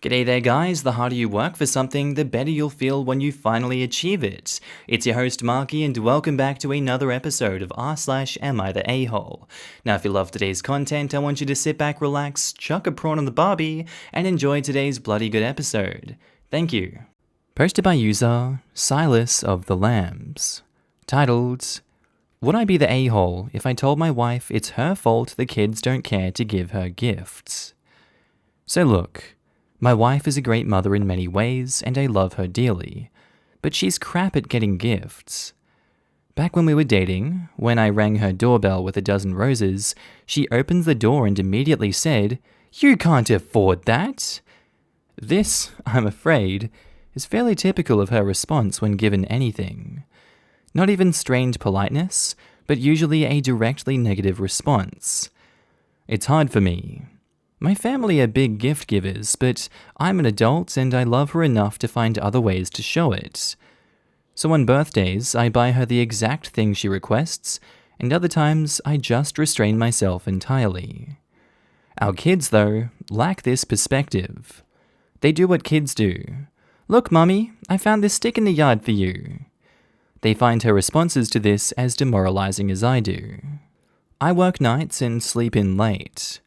G'day there guys, the harder you work for something, the better you'll feel when you finally achieve it. It's your host Markee and welcome back to another episode of r/Am I the A-hole. Now if you love today's content, I want you to sit back, relax, chuck a prawn on the barbie, and enjoy today's bloody good episode. Thank you. Posted by user Silas of the Lambs. Titled, Would I be the a-hole if I told my wife it's her fault the kids don't care to give her gifts? So look, my wife is a great mother in many ways, and I love her dearly, but she's crap at getting gifts. Back when we were dating, when I rang her doorbell with a dozen roses, she opened the door and immediately said, "You can't afford that!" This, I'm afraid, is fairly typical of her response when given anything. Not even strained politeness, but usually a directly negative response. It's hard for me. My family are big gift givers, but I'm an adult and I love her enough to find other ways to show it. So on birthdays, I buy her the exact thing she requests, and other times I just restrain myself entirely. Our kids, though, lack this perspective. They do what kids do. "Look, Mummy, I found this stick in the yard for you." They find her responses to this as demoralizing as I do. I work nights and sleep in late.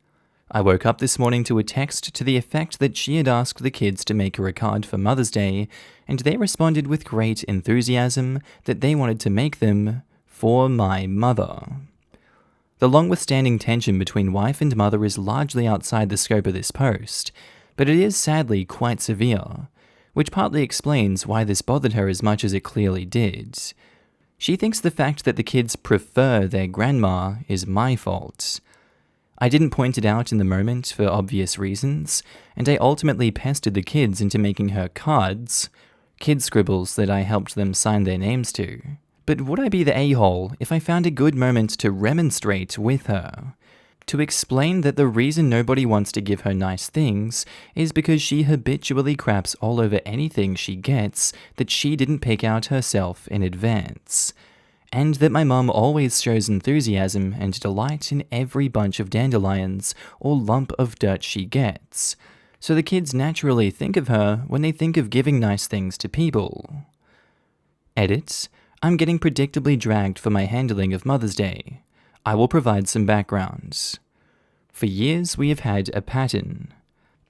I woke up this morning to a text to the effect that she had asked the kids to make her a card for Mother's Day, and they responded with great enthusiasm that they wanted to make them for my mother. The long-withstanding tension between wife and mother is largely outside the scope of this post, but it is sadly quite severe, which partly explains why this bothered her as much as it clearly did. She thinks the fact that the kids prefer their grandma is my fault. I didn't point it out in the moment for obvious reasons, and I ultimately pestered the kids into making her cards, kid scribbles that I helped them sign their names to. But would I be the a-hole if I found a good moment to remonstrate with her? To explain that the reason nobody wants to give her nice things is because she habitually craps all over anything she gets that she didn't pick out herself in advance. And that my mum always shows enthusiasm and delight in every bunch of dandelions or lump of dirt she gets, so the kids naturally think of her when they think of giving nice things to people. Edit, I'm getting predictably dragged for my handling of Mother's Day. I will provide some background. For years we have had a pattern.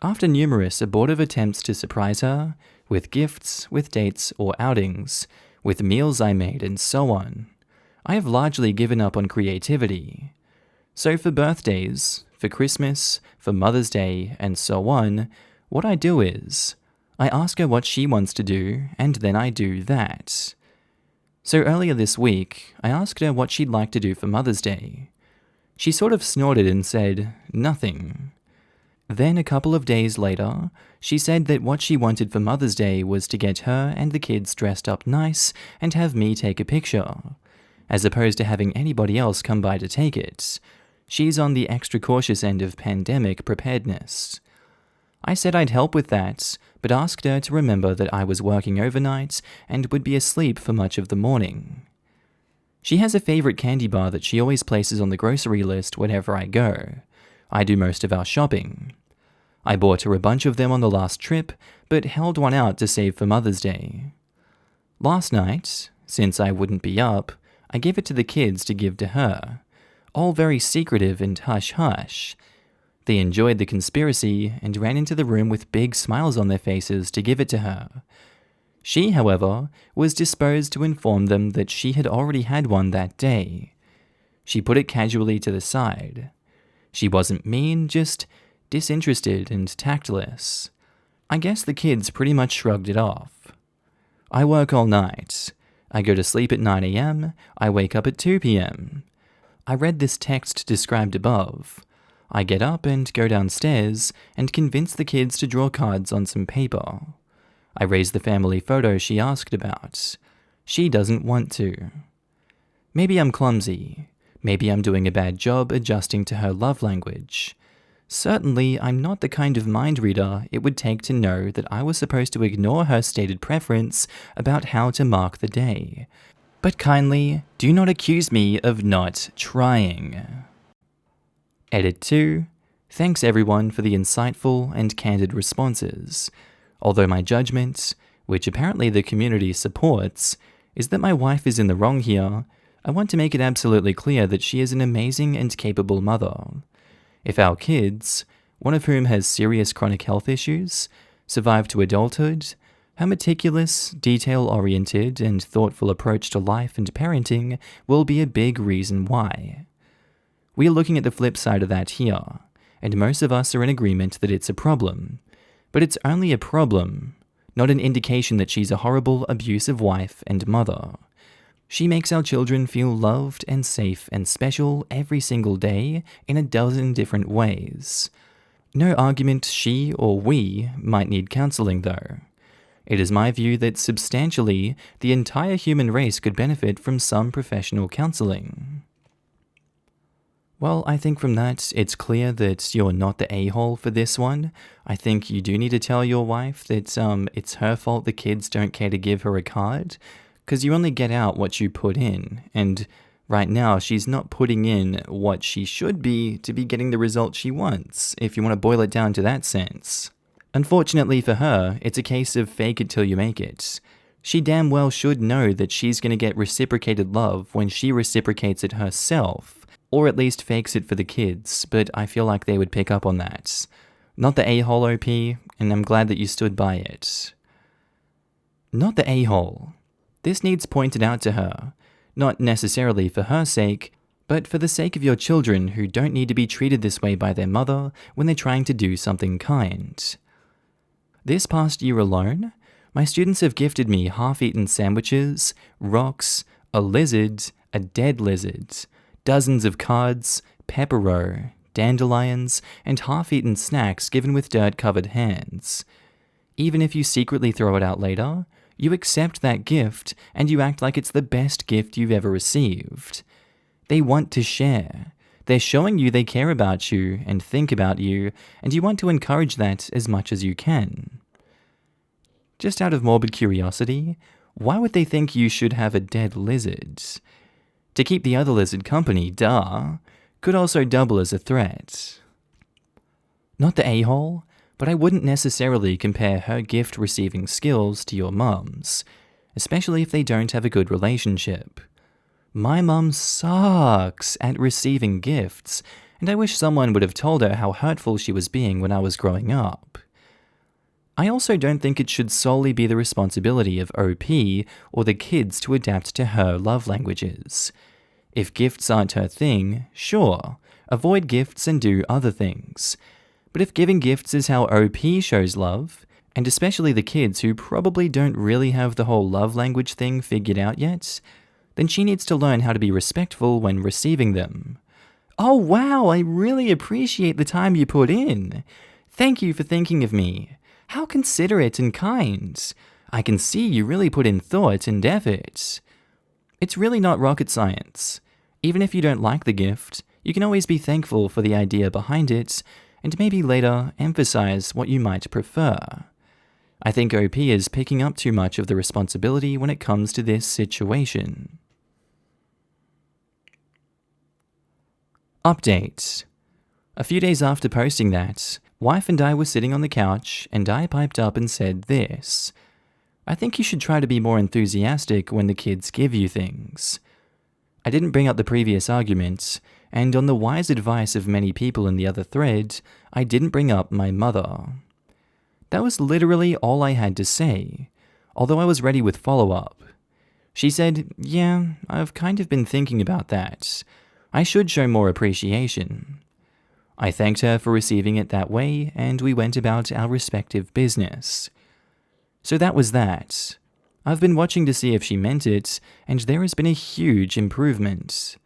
After numerous abortive attempts to surprise her, with gifts, with dates or outings, with meals I made and so on, I have largely given up on creativity. So for birthdays, for Christmas, for Mother's Day, and so on, what I do is, I ask her what she wants to do, and then I do that. So earlier this week, I asked her what she'd like to do for Mother's Day. She sort of snorted and said, "Nothing." Then a couple of days later, she said that what she wanted for Mother's Day was to get her and the kids dressed up nice and have me take a picture, as opposed to having anybody else come by to take it. She's on the extra cautious end of pandemic preparedness. I said I'd help with that, but asked her to remember that I was working overnight and would be asleep for much of the morning. She has a favorite candy bar that she always places on the grocery list whenever I go. I do most of our shopping. I bought her a bunch of them on the last trip, but held one out to save for Mother's Day. Last night, since I wouldn't be up, I gave it to the kids to give to her, all very secretive and hush-hush. They enjoyed the conspiracy and ran into the room with big smiles on their faces to give it to her. She, however, was disposed to inform them that she had already had one that day. She put it casually to the side. She wasn't mean, just disinterested and tactless. I guess the kids pretty much shrugged it off. I work all night. I go to sleep at 9 a.m., I wake up at 2 p.m. I read this text described above. I get up and go downstairs and convince the kids to draw cards on some paper. I raise the family photo she asked about. She doesn't want to. Maybe I'm clumsy. Maybe I'm doing a bad job adjusting to her love language. Certainly, I'm not the kind of mind reader it would take to know that I was supposed to ignore her stated preference about how to mark the day. But kindly, do not accuse me of not trying. Edit 2. Thanks everyone for the insightful and candid responses. Although my judgment, which apparently the community supports, is that my wife is in the wrong here, I want to make it absolutely clear that she is an amazing and capable mother. If our kids, one of whom has serious chronic health issues, survive to adulthood, her meticulous, detail-oriented, and thoughtful approach to life and parenting will be a big reason why. We are looking at the flip side of that here, and most of us are in agreement that it's a problem. But it's only a problem, not an indication that she's a horrible, abusive wife and mother. She makes our children feel loved and safe and special every single day in a dozen different ways. No argument she or we might need counseling though. It is my view that substantially, the entire human race could benefit from some professional counseling. Well, I think from that, it's clear that you're not the a-hole for this one. I think you do need to tell your wife that it's her fault the kids don't care to give her a card, because you only get out what you put in, and right now she's not putting in what she should be to be getting the result she wants, if you want to boil it down to that sense. Unfortunately for her, it's a case of fake it till you make it. She damn well should know that she's going to get reciprocated love when she reciprocates it herself, or at least fakes it for the kids, but I feel like they would pick up on that. Not the a-hole OP, and I'm glad that you stood by it. Not the a-hole. This needs pointed out to her, not necessarily for her sake, but for the sake of your children who don't need to be treated this way by their mother when they're trying to do something kind. This past year alone, my students have gifted me half-eaten sandwiches, rocks, a lizard, a dead lizard, dozens of cards, pepperoni, dandelions, and half-eaten snacks given with dirt-covered hands. Even if you secretly throw it out later, you accept that gift and you act like it's the best gift you've ever received. They want to share. They're showing you they care about you and think about you, and you want to encourage that as much as you can. Just out of morbid curiosity, why would they think you should have a dead lizard? To keep the other lizard company, duh. Could also double as a threat. Not the a-hole, but I wouldn't necessarily compare her gift-receiving skills to your mum's, especially if they don't have a good relationship. My mum sucks at receiving gifts, and I wish someone would have told her how hurtful she was being when I was growing up. I also don't think it should solely be the responsibility of OP or the kids to adapt to her love languages. If gifts aren't her thing, sure, avoid gifts and do other things. But if giving gifts is how OP shows love, and especially the kids who probably don't really have the whole love language thing figured out yet, then she needs to learn how to be respectful when receiving them. Oh wow, I really appreciate the time you put in. Thank you for thinking of me. How considerate and kind. I can see you really put in thought and effort. It's really not rocket science. Even if you don't like the gift, you can always be thankful for the idea behind it, and maybe later emphasize what you might prefer. I think OP is picking up too much of the responsibility when it comes to this situation. Update. A few days after posting that, wife and I were sitting on the couch, and I piped up and said this: I think you should try to be more enthusiastic when the kids give you things. I didn't bring up the previous argument, and on the wise advice of many people in the other thread, I didn't bring up my mother. That was literally all I had to say, although I was ready with follow-up. She said, yeah, I've kind of been thinking about that. I should show more appreciation. I thanked her for receiving it that way, and we went about our respective business. So that was that. I've been watching to see if she meant it, and there has been a huge improvement.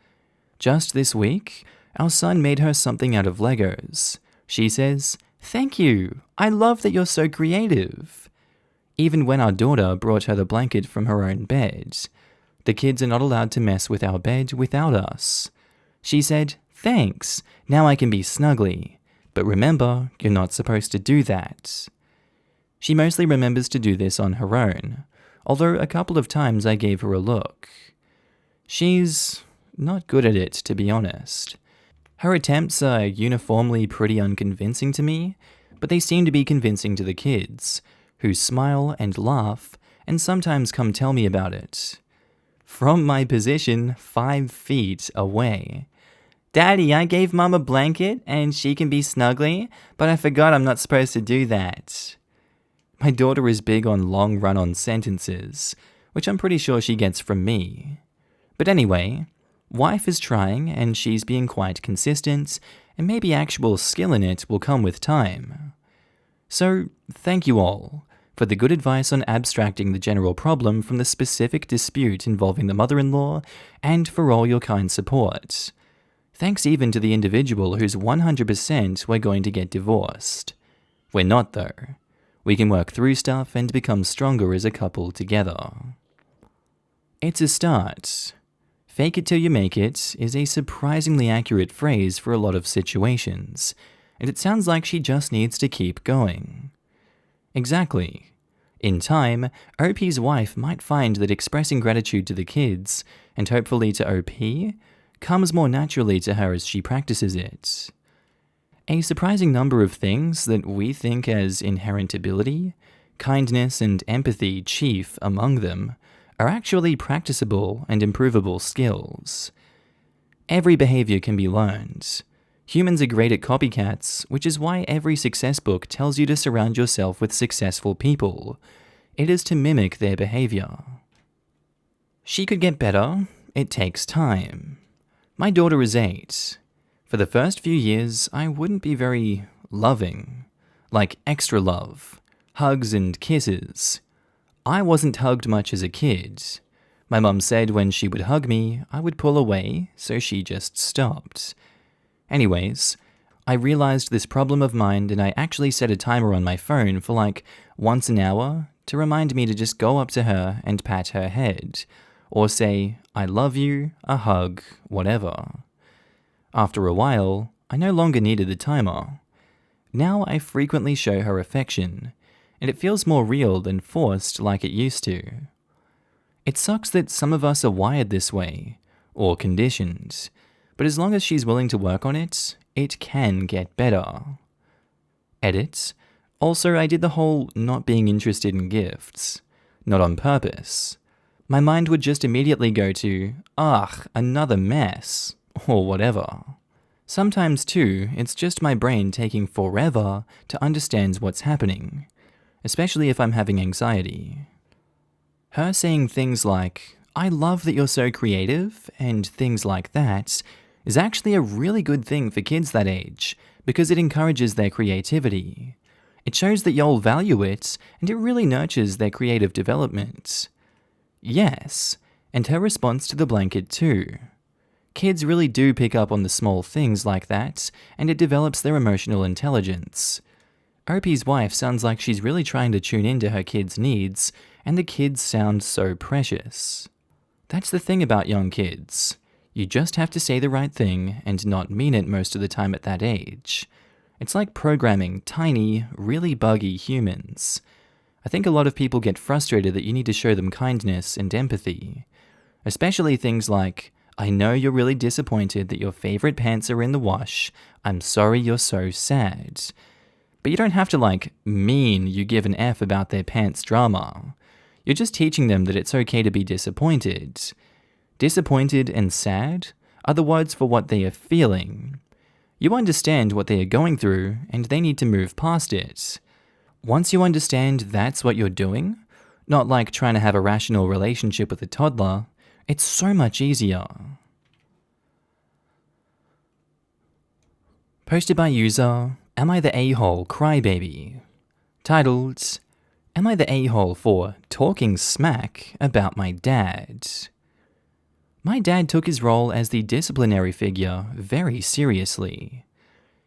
Just this week, our son made her something out of Legos. She says, "Thank you, I love that you're so creative." Even when our daughter brought her the blanket from her own bed. The kids are not allowed to mess with our bed without us. She said, "Thanks, now I can be snuggly. But remember, you're not supposed to do that." She mostly remembers to do this on her own, although a couple of times I gave her a look. She's not good at it, to be honest. Her attempts are uniformly pretty unconvincing to me, but they seem to be convincing to the kids, who smile and laugh and sometimes come tell me about it. From my position 5 feet away. "Daddy, I gave Mom a blanket and she can be snuggly, but I forgot I'm not supposed to do that." My daughter is big on long run-on sentences, which I'm pretty sure she gets from me. But anyway, wife is trying and she's being quite consistent, and maybe actual skill in it will come with time. So, thank you all for the good advice on abstracting the general problem from the specific dispute involving the mother-in-law, and for all your kind support. Thanks even to the individual who's 100% we're going to get divorced. We're not though. We can work through stuff and become stronger as a couple together. It's a start. Fake it till you make it is a surprisingly accurate phrase for a lot of situations, and it sounds like she just needs to keep going. Exactly. In time, OP's wife might find that expressing gratitude to the kids, and hopefully to OP, comes more naturally to her as she practices it. A surprising number of things that we think as inherent ability, kindness and empathy chief among them, are actually practicable and improvable skills. Every behavior can be learned. Humans are great at copycats, which is why every success book tells you to surround yourself with successful people. It is to mimic their behavior. She could get better. It takes time. My daughter is 8. For the first few years, I wouldn't be very loving. Like extra love. Hugs and kisses. I wasn't hugged much as a kid. My mum said when she would hug me, I would pull away, so she just stopped. Anyways, I realized this problem of mine and I actually set a timer on my phone for like once an hour to remind me to just go up to her and pat her head, or say, "I love you," a hug, whatever. After a while, I no longer needed the timer. Now I frequently show her affection, and it feels more real than forced like it used to. It sucks that some of us are wired this way, or conditioned, but as long as she's willing to work on it, it can get better. Edit. Also, I did the whole not being interested in gifts. Not on purpose. My mind would just immediately go to, "Ugh, another mess," or whatever. Sometimes too, it's just my brain taking forever to understand what's happening, especially if I'm having anxiety. Her saying things like, "I love that you're so creative," and things like that, is actually a really good thing for kids that age, because it encourages their creativity. It shows that y'all value it, and it really nurtures their creative development. Yes, and her response to the blanket too. Kids really do pick up on the small things like that, and it develops their emotional intelligence. OP's wife sounds like she's really trying to tune into her kids' needs, and the kids sound so precious. That's the thing about young kids. You just have to say the right thing and not mean it most of the time at that age. It's like programming tiny, really buggy humans. I think a lot of people get frustrated that you need to show them kindness and empathy. Especially things like, "I know you're really disappointed that your favorite pants are in the wash. I'm sorry you're so sad." But you don't have to mean you give an F about their pants drama. You're just teaching them that it's okay to be disappointed. Disappointed and sad are the words for what they are feeling. You understand what they are going through, and they need to move past it. Once you understand that's what you're doing, not like trying to have a rational relationship with a toddler, it's so much easier. Posted by user, Am I the A-hole crybaby? Titled, Am I the A-hole for talking smack about my dad? My dad took his role as the disciplinary figure very seriously.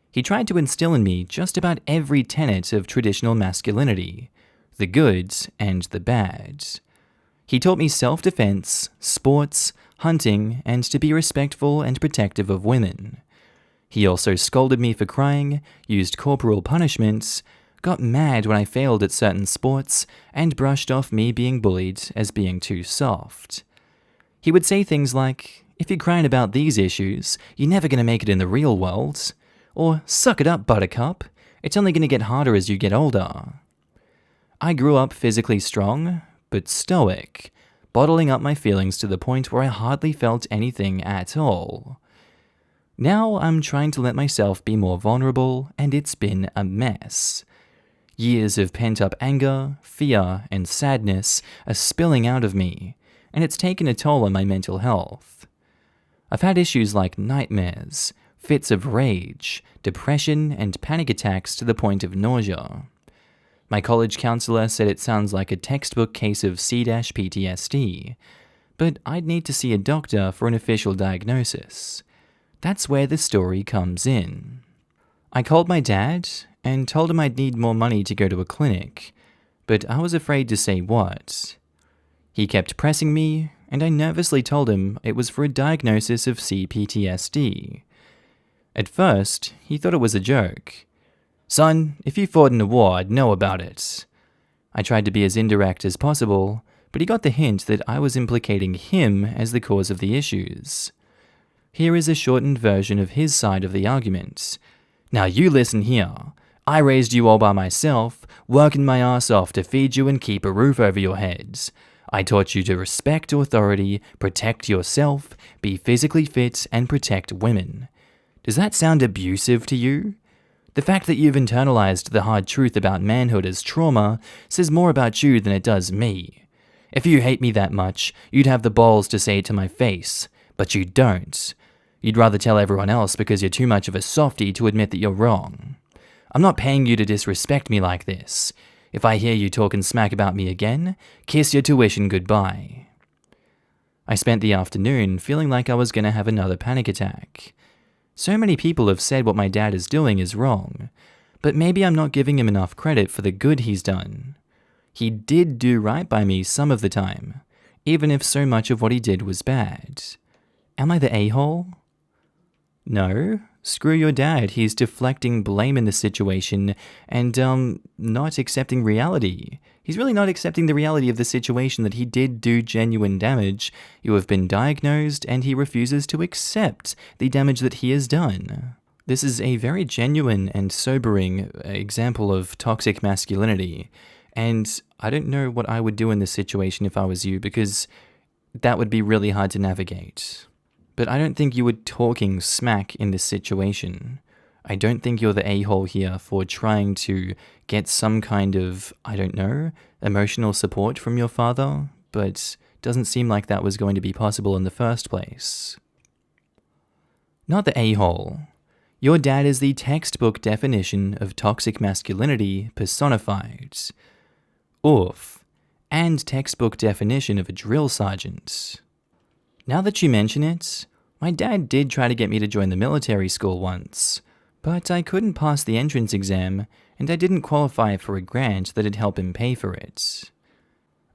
He tried to instill in me just about every tenet of traditional masculinity, the good and the bad. He taught me self-defense, sports, hunting, and to be respectful and protective of women. He also scolded me for crying, used corporal punishments, got mad when I failed at certain sports, and brushed off me being bullied as being too soft. He would say things like, If you're crying about these issues, you're never going to make it in the real world. Or suck it up, buttercup. It's only going to get harder as you get older. I grew up physically strong, but stoic, bottling up my feelings to the point where I hardly felt anything at all. Now I'm trying to let myself be more vulnerable, and it's been a mess. Years of pent-up anger, fear, and sadness are spilling out of me, and it's taken a toll on my mental health. I've had issues like nightmares, fits of rage, depression, and panic attacks to the point of nausea. My college counselor said it sounds like a textbook case of C-PTSD, but I'd need to see a doctor for an official diagnosis. That's where the story comes in. I called my dad and told him I'd need more money to go to a clinic, but I was afraid to say what. He kept pressing me, and I nervously told him it was for a diagnosis of CPTSD. At first, he thought it was a joke. Son, if you fought in a war, I'd know about it. I tried to be as indirect as possible, but he got the hint that I was implicating him as the cause of the issues. Here is a shortened version of his side of the argument. Now you listen here. I raised you all by myself, working my ass off to feed you and keep a roof over your heads. I taught you to respect authority, protect yourself, be physically fit, and protect women. Does that sound abusive to you? The fact that you've internalized the hard truth about manhood as trauma says more about you than it does me. If you hate me that much, you'd have the balls to say it to my face, but you don't. You'd rather tell everyone else because you're too much of a softie to admit that you're wrong. I'm not paying you to disrespect me like this. If I hear you talking smack about me again, kiss your tuition goodbye. I spent the afternoon feeling like I was going to have another panic attack. So many people have said what my dad is doing is wrong, but maybe I'm not giving him enough credit for the good he's done. He did do right by me some of the time, even if so much of what he did was bad. Am I the a-hole? No, screw your dad. He's deflecting blame in the situation and, not accepting reality. He's really not accepting the reality of the situation that he did do genuine damage. You have been diagnosed and he refuses to accept the damage that he has done. This is a very genuine and sobering example of toxic masculinity. And I don't know what I would do in this situation if I was you, because that would be really hard to navigate. But I don't think you were talking smack in this situation. I don't think you're the a-hole here for trying to get some kind of, I don't know, emotional support from your father, but doesn't seem like that was going to be possible in the first place. Not the a-hole. Your dad is the textbook definition of toxic masculinity personified. Oof. And textbook definition of a drill sergeant. Now that you mention it, my dad did try to get me to join the military school once, but I couldn't pass the entrance exam, and I didn't qualify for a grant that'd help him pay for it.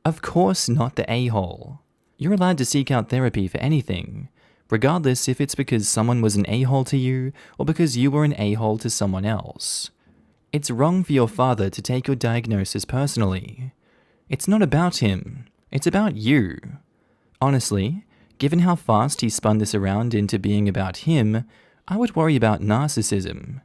Of course not the a-hole. You're allowed to seek out therapy for anything, regardless if it's because someone was an a-hole to you or because you were an a-hole to someone else. It's wrong for your father to take your diagnosis personally. It's not about him, it's about you. Honestly, given how fast he spun this around into being about him, I would worry about narcissism.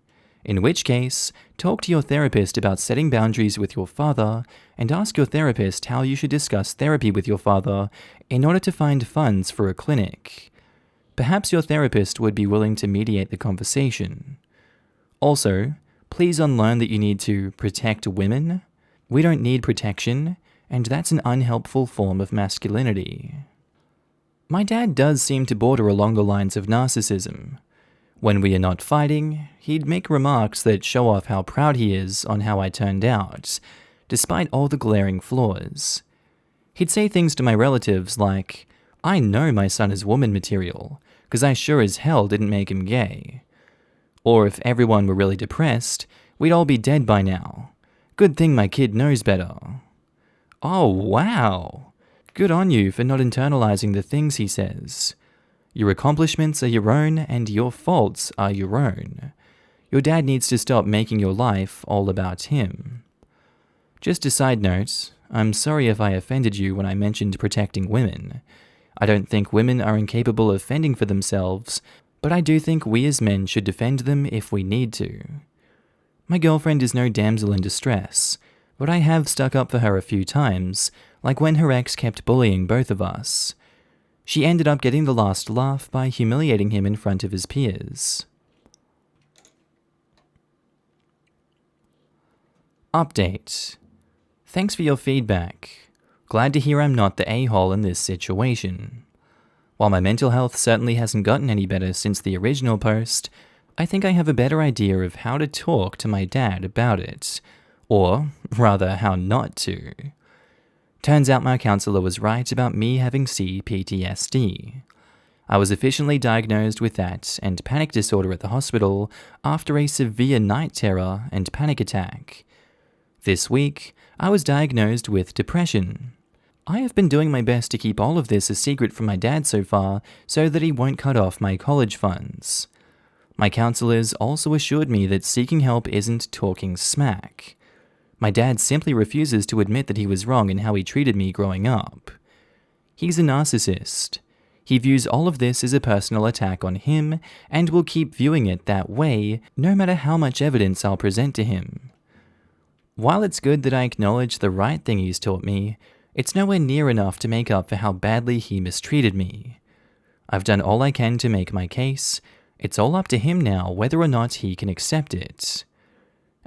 In which case, talk to your therapist about setting boundaries with your father, and ask your therapist how you should discuss therapy with your father in order to find funds for a clinic. Perhaps your therapist would be willing to mediate the conversation. Also, please unlearn that you need to protect women. We don't need protection, and that's an unhelpful form of masculinity. My dad does seem to border along the lines of narcissism. When we are not fighting, he'd make remarks that show off how proud he is on how I turned out, despite all the glaring flaws. He'd say things to my relatives like, "I know my son is woman material, because I sure as hell didn't make him gay." Or if everyone were really depressed, we'd all be dead by now. Good thing my kid knows better. Oh, wow! Good on you for not internalizing the things he says. Your accomplishments are your own, and your faults are your own. Your dad needs to stop making your life all about him. Just a side note, I'm sorry if I offended you when I mentioned protecting women. I don't think women are incapable of fending for themselves, but I do think we as men should defend them if we need to. My girlfriend is no damsel in distress, but I have stuck up for her a few times, like when her ex kept bullying both of us. She ended up getting the last laugh by humiliating him in front of his peers. Update. Thanks for your feedback. Glad to hear I'm not the a-hole in this situation. While my mental health certainly hasn't gotten any better since the original post, I think I have a better idea of how to talk to my dad about it, or rather how not to. Turns out my counselor was right about me having CPTSD. I was efficiently diagnosed with that and panic disorder at the hospital after a severe night terror and panic attack. This week, I was diagnosed with depression. I have been doing my best to keep all of this a secret from my dad so far so that he won't cut off my college funds. My counselors also assured me that seeking help isn't talking smack. My dad simply refuses to admit that he was wrong in how he treated me growing up. He's a narcissist. He views all of this as a personal attack on him and will keep viewing it that way no matter how much evidence I'll present to him. While it's good that I acknowledge the right thing he's taught me, it's nowhere near enough to make up for how badly he mistreated me. I've done all I can to make my case. It's all up to him now whether or not he can accept it.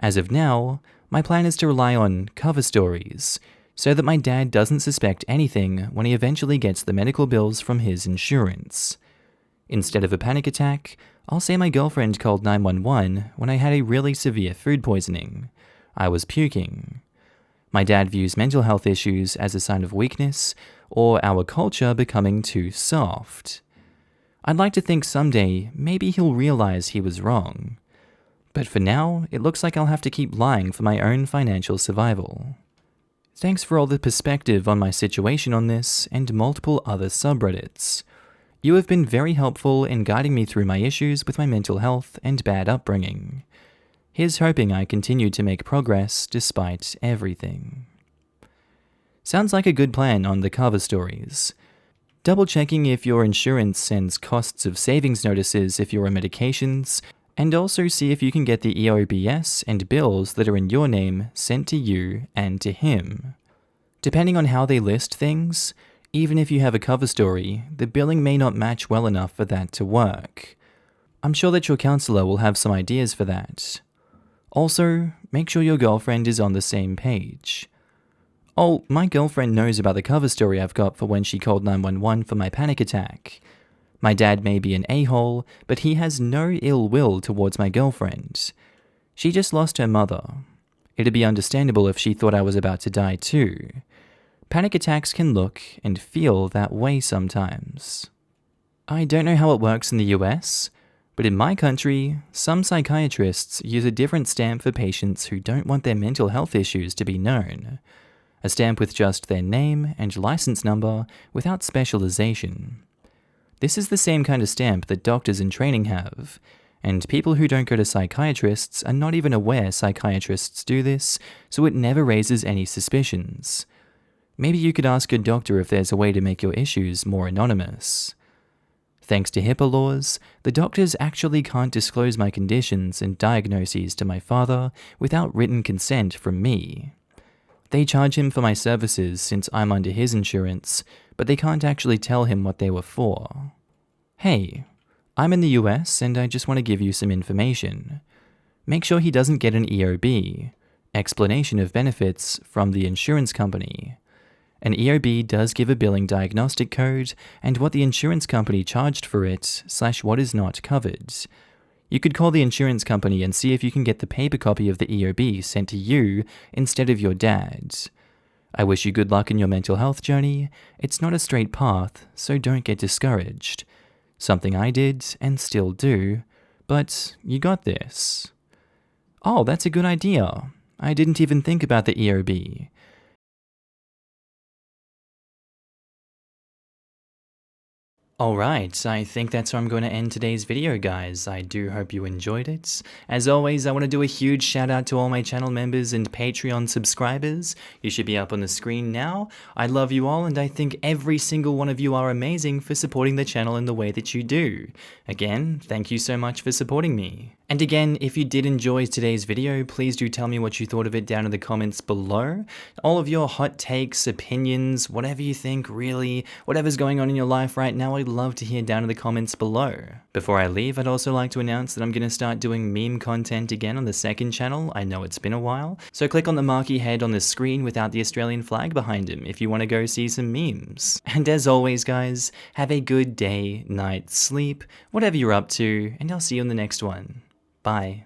As of now, my plan is to rely on cover stories, so that my dad doesn't suspect anything when he eventually gets the medical bills from his insurance. Instead of a panic attack, I'll say my girlfriend called 911 when I had a really severe food poisoning. I was puking. My dad views mental health issues as a sign of weakness, or our culture becoming too soft. I'd like to think someday maybe he'll realize he was wrong. But for now, it looks like I'll have to keep lying for my own financial survival. Thanks for all the perspective on my situation on this and multiple other subreddits. You have been very helpful in guiding me through my issues with my mental health and bad upbringing. Here's hoping I continue to make progress despite everything. Sounds like a good plan on the cover stories. Double checking if your insurance sends costs of savings notices if you're on medications, and also see if you can get the EOBS and bills that are in your name sent to you and to him. Depending on how they list things, even if you have a cover story, the billing may not match well enough for that to work. I'm sure that your counselor will have some ideas for that. Also, make sure your girlfriend is on the same page. Oh, my girlfriend knows about the cover story I've got for when she called 911 for my panic attack. My dad may be an a-hole, but he has no ill will towards my girlfriend. She just lost her mother. It'd be understandable if she thought I was about to die too. Panic attacks can look and feel that way sometimes. I don't know how it works in the US, but in my country, some psychiatrists use a different stamp for patients who don't want their mental health issues to be known. A stamp with just their name and license number without specialization. This is the same kind of stamp that doctors in training have, and people who don't go to psychiatrists are not even aware psychiatrists do this, so it never raises any suspicions. Maybe you could ask your doctor if there's a way to make your issues more anonymous. Thanks to HIPAA laws, the doctors actually can't disclose my conditions and diagnoses to my father without written consent from me. They charge him for my services since I'm under his insurance, but they can't actually tell him what they were for. Hey, I'm in the US and I just want to give you some information. Make sure he doesn't get an EOB, explanation of benefits, from the insurance company. An EOB does give a billing diagnostic code and what the insurance company charged for it / what is not covered. You could call the insurance company and see if you can get the paper copy of the EOB sent to you instead of your dad. I wish you good luck in your mental health journey. It's not a straight path, so don't get discouraged. Something I did and still do, but you got this. Oh, that's a good idea. I didn't even think about the EOB. Alright, I think that's where I'm going to end today's video, guys. I do hope you enjoyed it. As always, I want to do a huge shout out to all my channel members and Patreon subscribers. You should be up on the screen now. I love you all, and I think every single one of you are amazing for supporting the channel in the way that you do. Again, thank you so much for supporting me. And again, if you did enjoy today's video, please do tell me what you thought of it down in the comments below. All of your hot takes, opinions, whatever you think, really, whatever's going on in your life right now, I'd love to hear down in the comments below. Before I leave, I'd also like to announce that I'm going to start doing meme content again on the second channel. I know it's been a while, so click on the Markee head on the screen without the Australian flag behind him if you want to go see some memes. And as always, guys, have a good day, night, sleep, whatever you're up to, and I'll see you in the next one. Bye.